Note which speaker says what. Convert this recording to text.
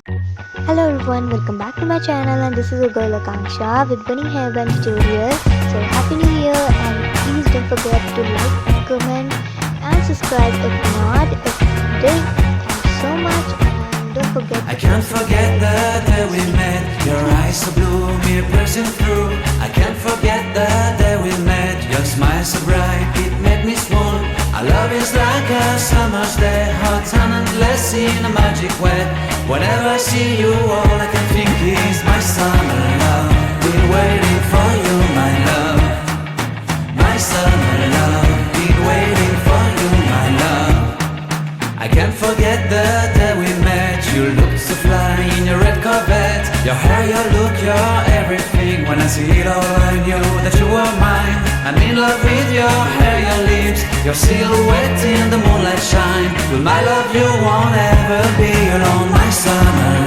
Speaker 1: Hello everyone, welcome back to my channel, and this is your girl Akanksha with Bunny Headband Tutorial. So happy new year, and please don't forget to like, comment and subscribe if not. If you did, thank you so much, and don't forget
Speaker 2: I
Speaker 1: to
Speaker 2: can't forget the day we met. Your eyes so blue, me piercing through. I can't forget the day we met. Your smile so bright, it made me swoon. Our love is like a summer's day, hot and endless in a magic way. Whenever I see you, all I can think is my summer love. Been waiting for you, my love. My summer love. Been waiting for you, my love. I can't forget the day we met. You looked so fly in your red Corvette. Your hair, your look, your everything. When I see it all, I knew that you were mine. I'm in love with your hair, your lips, your silhouette in the moonlight shine. With my love, you won't ever be alone. My summer